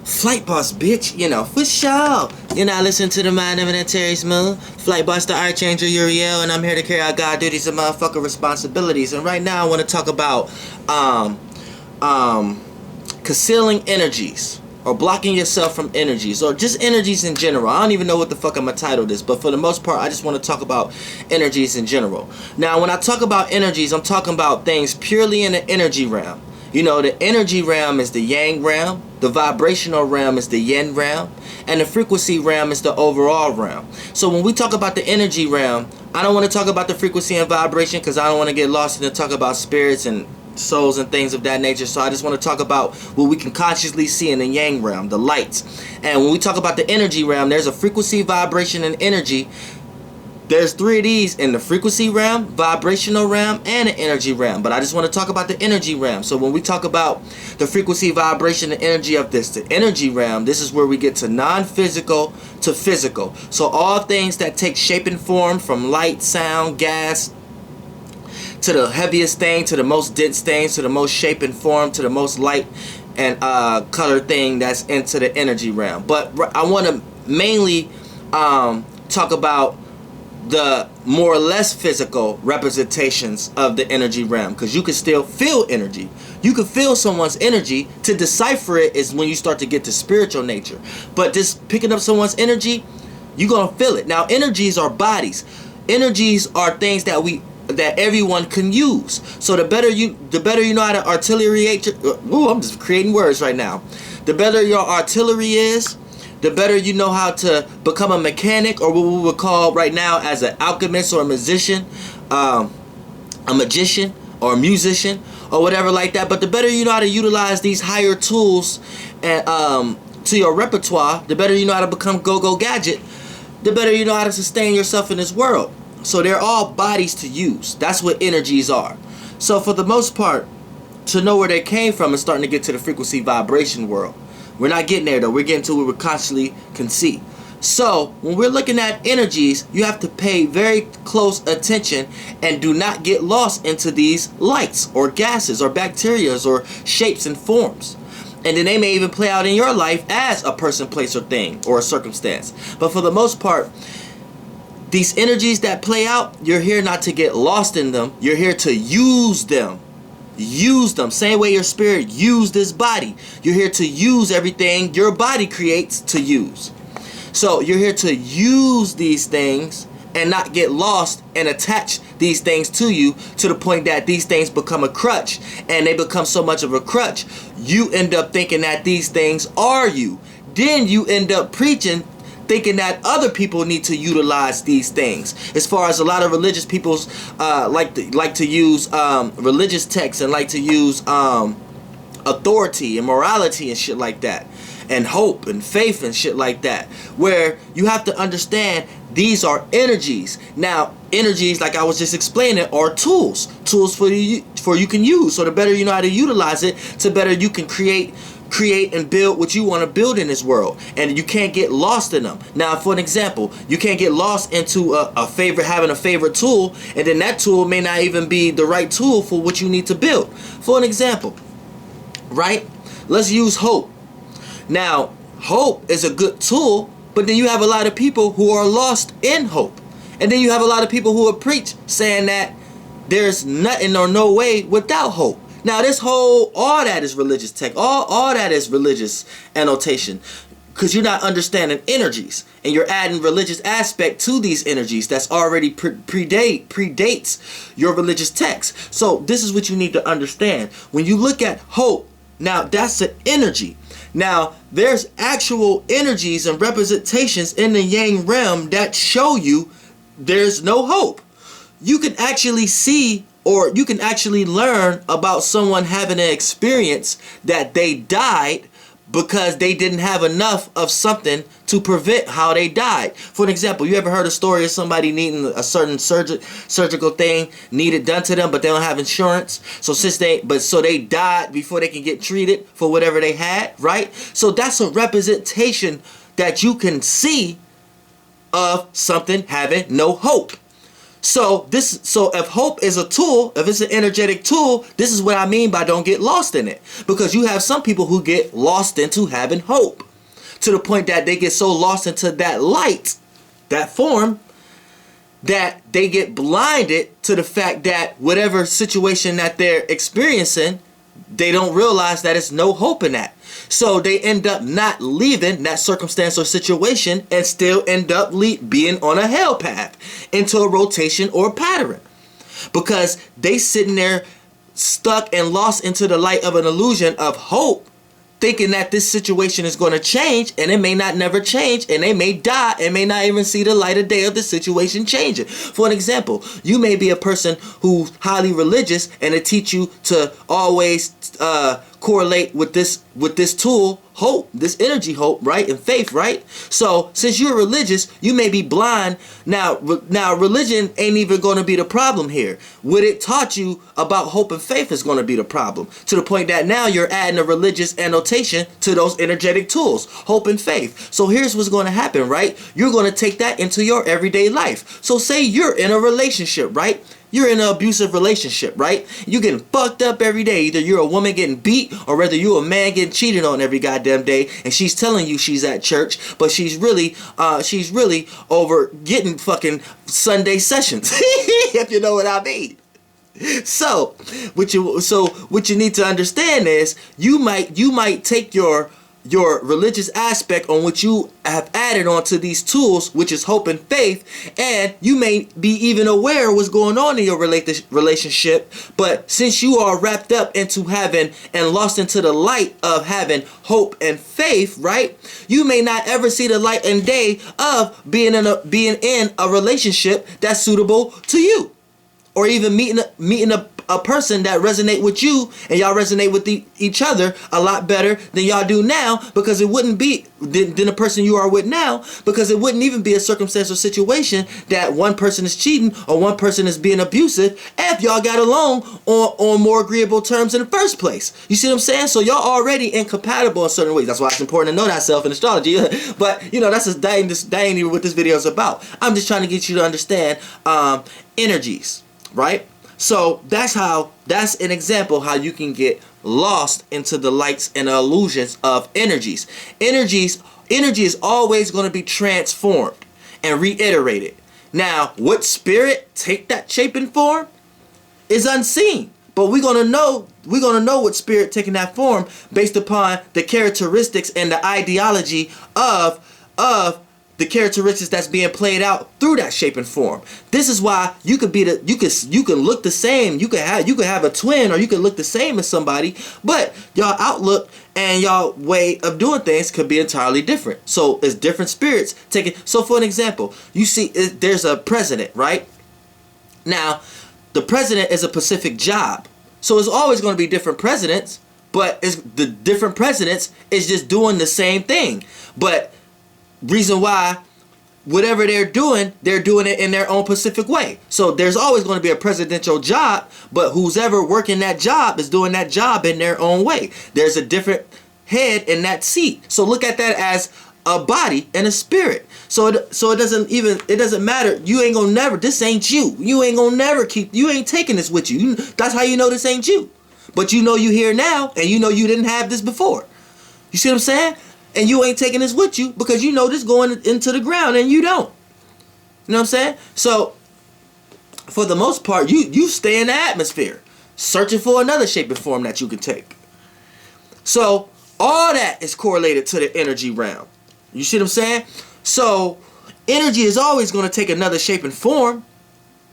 Flight Boss, bitch, you know, for sure. You're not listening to the mind of an Terry Smooth. Flight Boss, the Archangel Uriel, and I'm here to carry out God duties and motherfucking responsibilities. And right now I want to talk about concealing energies, or blocking yourself from energies, or just energies in general. I don't even know what the fuck I'm gonna title this, but for the most part I just want to talk about energies in general. Now when I talk about energies, I'm talking about things purely in the energy realm. You know, the energy realm is the yang realm, the vibrational realm is the yin realm, and the frequency realm is the overall realm. So when we talk about the energy realm, I don't want to talk about the frequency and vibration because I don't want to get lost in the talk about spirits and souls and things of that nature. So I just want to talk about what we can consciously see in the yang realm, the lights. And when we talk about the energy realm, there's a frequency, vibration, and energy. There's three of these in the frequency realm, vibrational realm, and the energy realm. But I just want to talk about the energy realm. So when we talk about the frequency, vibration, and energy of this, the energy realm, this is where we get to non-physical to physical. So all things that take shape and form, from light, sound, gas, to the heaviest thing, to the most dense thing, to the most shape and form, to the most light and color thing that's into the energy realm. But I want to mainly talk about the more or less physical representations of the energy realm, because you can still feel energy. You can feel someone's energy. To decipher it is when you start to get to spiritual nature. But just picking up someone's energy, you're gonna feel it. Now energies are bodies. Energies are things that everyone can use. So the better you know how to artillery. Ooh, I'm just creating words right now. The better your artillery is, the better you know how to become a mechanic, or what we would call right now as an alchemist or a musician, a magician or a musician or whatever like that. But the better you know how to utilize these higher tools and to your repertoire, the better you know how to become go-go gadget, the better you know how to sustain yourself in this world. So they're all bodies to use. That's what energies are. So for the most part, to know where they came from is starting to get to the frequency vibration world. We're not getting there though. We're getting to where we constantly can see. So when we're looking at energies, you have to pay very close attention and do not get lost into these lights or gases or bacterias or shapes and forms. And then they may even play out in your life as a person, place, or thing, or a circumstance. But for the most part, these energies that play out, you're here not to get lost in them. You're here to use them. Use them. Same way your spirit used this body. You're here to use everything your body creates to use. So you're here to use these things and not get lost and attach these things to you to the point that these things become a crutch. And they become so much of a crutch, you end up thinking that these things are you. Then you end up preaching, thinking that other people need to utilize these things. As far as a lot of religious peoples like to use religious texts and like to use authority and morality and shit like that, and hope and faith and shit like that, where you have to understand these are energies. Now energies, like I was just explaining, are tools for you can use. So the better you know how to utilize it, the better you can create and build what you want to build in this world. And you can't get lost in them. Now for an example, you can't get lost into having a favorite tool, and then that tool may not even be the right tool for what you need to build. For an example, right, let's use hope. Now hope is a good tool, but then you have a lot of people who are lost in hope, and then you have a lot of people who will preach saying that there's nothing or no way without hope. Now all that is religious tech, all that is religious annotation, because you're not understanding energies, and you're adding religious aspect to these energies that's already predates your religious text. So this is what you need to understand. When you look at hope, now that's an energy. Now there's actual energies and representations in the yang realm that show you there's no hope. You can actually see, or you can actually learn about someone having an experience that they died because they didn't have enough of something to prevent how they died. For an example, you ever heard a story of somebody needing a certain surgical thing needed done to them, but they don't have insurance? So they died before they can get treated for whatever they had, right? So that's a representation that you can see of something having no hope. So if hope is a tool, if it's an energetic tool, this is what I mean by don't get lost in it. Because you have some people who get lost into having hope, to the point that they get so lost into that light, that form, that they get blinded to the fact that whatever situation that they're experiencing, they don't realize that it's no hope in that. So they end up not leaving that circumstance or situation and still end up being on a hell path into a rotation or a pattern, because they sitting there stuck and lost into the light of an illusion of hope, thinking that this situation is going to change, and it may not never change, and they may die and may not even see the light of day of the situation changing. For an example, you may be a person who's highly religious, and it teach you to always correlate with this tool, hope, this energy, hope, right, and faith, right? So since you're religious, you may be blind. Now religion ain't even going to be the problem here. What it taught you about hope and faith is going to be the problem, to the point that now you're adding a religious annotation to those energetic tools, hope and faith. So here's what's going to happen, right? You're going to take that into your everyday life. So say you're in a relationship, right? You're in an abusive relationship, right? You getting fucked up every day. Either you're a woman getting beat, or whether you're a man getting cheated on every goddamn day, and she's telling you she's at church, but she's really over getting fucking Sunday sessions. If you know what I mean. So what you need to understand is you might take your religious aspect on what you have added onto these tools, which is hope and faith, and you may be even aware of what's going on in your relationship, but since you are wrapped up into having and lost into the light of having hope and faith, right, you may not ever see the light and day of being in a relationship that's suitable to you, or even meeting a person that resonate with you, and y'all resonate with each other a lot better than y'all do now, because it wouldn't be than the person you are with now, because it wouldn't even be a circumstance or situation that one person is cheating or one person is being abusive if y'all got along on more agreeable terms in the first place. You see what I'm saying? So y'all already incompatible in certain ways. That's why it's important to know thyself in astrology. But that ain't even what this video is about. I'm just trying to get you to understand energies, right? So that's an example how you can get lost into the lights and illusions of energies. Energy is always going to be transformed and reiterated. Now, what spirit take that shape and form is unseen, but we're gonna know what spirit taking that form based upon the characteristics and the ideology of the characteristics that's being played out through that shape and form. This is why you can look the same. You could have a twin, or you could look the same as somebody, but y'all outlook and y'all way of doing things could be entirely different. So it's different spirits taking. So for an example, you see there's a president, right? Now, the president is a specific job, so it's always going to be different presidents, but the different presidents is just doing the same thing, but reason why whatever they're doing it in their own specific way. So there's always going to be a presidential job, but who's ever working that job is doing that job in their own way. There's a different head in that seat. So look at that as a body and a spirit. So it doesn't matter. You ain't gonna never, this ain't you. You ain't gonna never you ain't taking this with you. That's how you know this ain't you. But you know you here now, and you know you didn't have this before. You see what I'm saying? And you ain't taking this with you because you know this going into the ground and you don't. You know what I'm saying? So, for the most part, you stay in the atmosphere, searching for another shape and form that you can take. So, all that is correlated to the energy realm. You see what I'm saying? So, energy is always going to take another shape and form,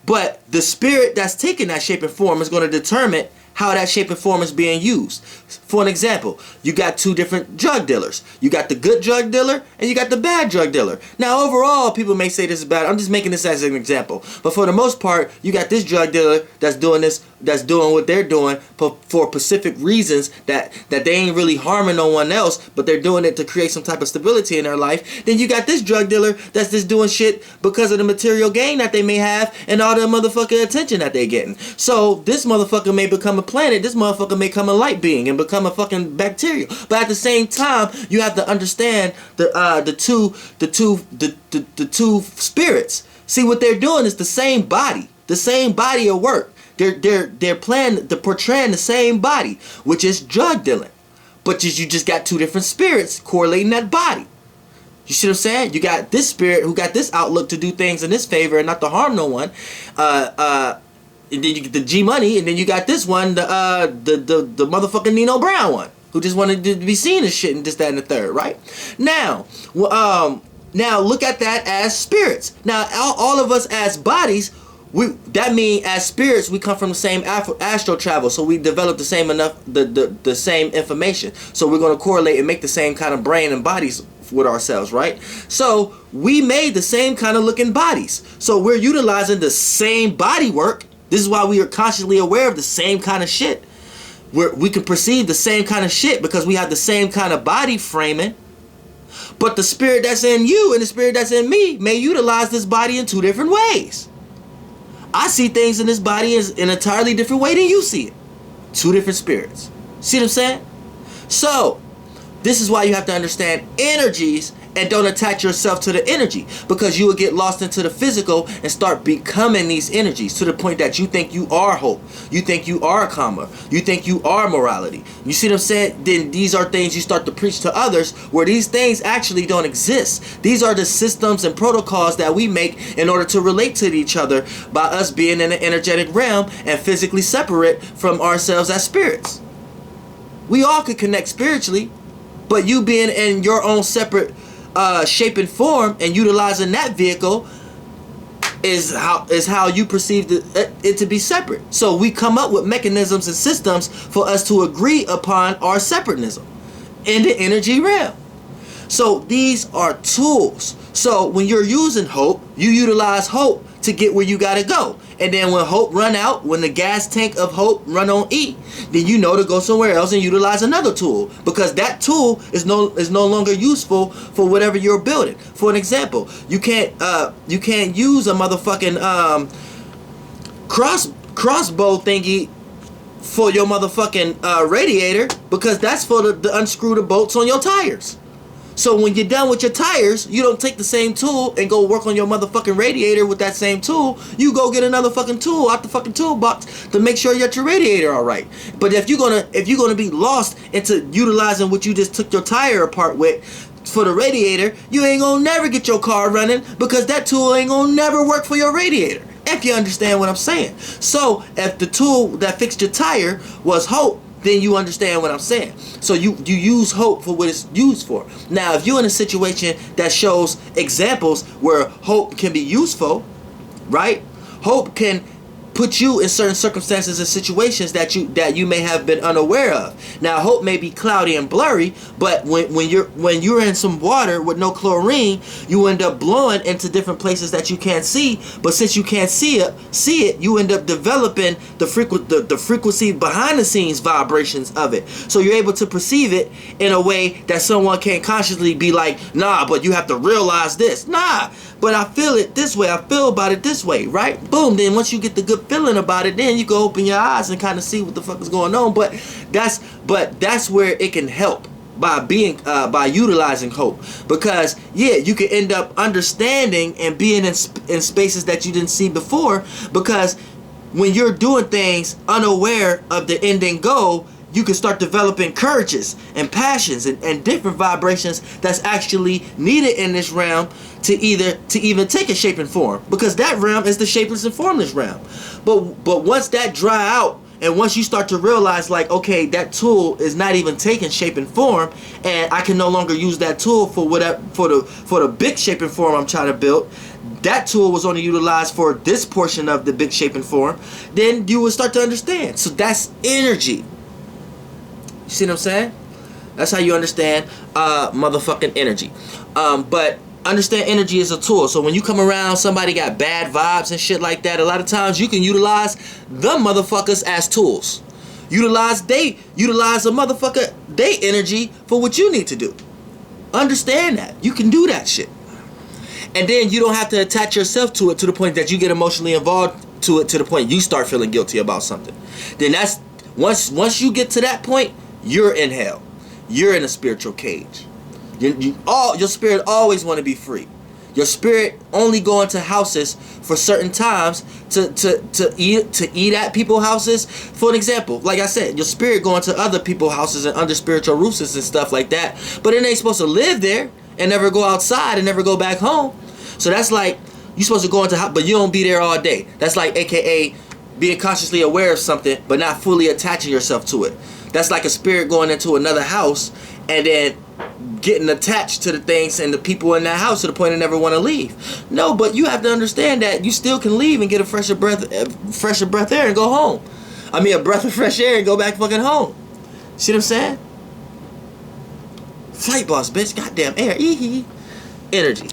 but the spirit that's taking that shape and form is going to determine how that shape and form is being used. For an example, you got two different drug dealers. You got the good drug dealer and you got the bad drug dealer. Now overall, people may say this is bad. I'm just making this as an example. But for the most part, you got this drug dealer that's doing what they're doing for specific reasons that they ain't really harming no one else, but they're doing it to create some type of stability in their life. Then you got this drug dealer that's just doing shit because of the material gain that they may have and all the motherfucking attention that they're getting. So this motherfucker may become a planet, this motherfucker may become a light being and become a fucking bacteria. But at the same time, you have to understand the two spirits. See, what they're doing is the same body of work. They're portraying the same body, which is drug dealing. But you just got two different spirits correlating that body. You see what I'm saying? You got this spirit who got this outlook to do things in his favor and not to harm no one. And then you get the G Money, and then you got this one, the motherfucking Nino Brown one, who just wanted to be seen as shit and this, that, and the third, right? Now look at that as spirits. Now all of us as bodies, that mean as spirits we come from the same astral travel, so we develop the same information. So we're going to correlate and make the same kind of brain and bodies with ourselves, right? So we made the same kind of looking bodies. So we're utilizing the same body work. This is why we are consciously aware of the same kind of shit. We can perceive the same kind of shit because we have the same kind of body framing. But the spirit that's in you and the spirit that's in me may utilize this body in two different ways. I see things in this body in an entirely different way than you see it. Two different spirits. See what I'm saying? So, this is why you have to understand energies and don't attach yourself to the energy, because you will get lost into the physical and start becoming these energies to the point that you think you are hope, you think you are karma, you think you are morality. You see what I'm saying? Then these are things you start to preach to others where these things actually don't exist. These are the systems and protocols that we make in order to relate to each other by us being in an energetic realm and physically separate from ourselves as spirits. We all could connect spiritually, but you being in your own separate shape and form and utilizing that vehicle is how you perceive it to be separate. So we come up with mechanisms and systems for us to agree upon our separateness in the energy realm. So these are tools. So when you're using hope, you utilize hope to get where you gotta go. And then when hope run out, when the gas tank of hope run on E, then you know to go somewhere else and utilize another tool, because that tool is no longer useful for whatever you're building. For an example, you can't use a motherfucking crossbow thingy for your motherfucking radiator, because that's for the unscrew the bolts on your tires. So when you're done with your tires, you don't take the same tool and go work on your motherfucking radiator with that same tool. You go get another fucking tool out the fucking toolbox to make sure that your radiator all right. But if you're gonna be lost into utilizing what you just took your tire apart with for the radiator, you ain't gonna never get your car running, because that tool ain't gonna never work for your radiator. If you understand what I'm saying. So if the tool that fixed your tire was hope, then you understand what I'm saying. So you use hope for what it's used for. Now, if you're in a situation that shows examples where hope can be useful, right? Hope can put you in certain circumstances and situations that you may have been unaware of. Now, hope may be cloudy and blurry, but when you're in some water with no chlorine, you end up blowing into different places that you can't see. But since you can't see it, you end up developing the frequency behind the scenes vibrations of it. So you're able to perceive it in a way that someone can't consciously be like, nah, but you have to realize this. Nah, but I feel it this way. I feel about it this way, right? Boom. Then once you get the good feeling about it, then you can open your eyes and kind of see what the fuck is going on. But that's where it can help by utilizing hope, because you can end up understanding and being in spaces that you didn't see before, because when you're doing things unaware of the ending goal, you can start developing courages and passions and different vibrations that's actually needed in this realm to even take a shape and form, because that realm is the shapeless and formless realm. But once that dry out, and once you start to realize, like, okay, that tool is not even taking shape and form, and I can no longer use that tool for whatever for the big shape and form I'm trying to build. That tool was only utilized for this portion of the big shape and form. Then you will start to understand. So that's energy. You see what I'm saying? That's how you understand motherfucking energy. But understand energy is a tool. So when you come around somebody got bad vibes and shit like that, a lot of times you can utilize them motherfuckers as tools. Utilize a motherfucker they energy for what you need to do. Understand that. You can do that shit. And then you don't have to attach yourself to it to the point that you get emotionally involved to it to the point you start feeling guilty about something. Then that's once you get to that point, you're in hell. You're in a spiritual cage. Your spirit always want to be free. Your spirit only go into houses for certain times to eat at people's houses. For an example, like I said, your spirit go into other people's houses and under spiritual roofs and stuff like that. But it ain't supposed to live there and never go outside and never go back home. So that's like you supposed to go into but you don't be there all day. That's like AKA being consciously aware of something but not fully attaching yourself to it. That's like a spirit going into another house and then getting attached to the things and the people in that house to the point they never want to leave. No, but you have to understand that you still can leave and get a fresher breath air and go home. I mean, a breath of fresh air and go back fucking home. See what I'm saying? Flight boss, bitch. Goddamn air. Energy.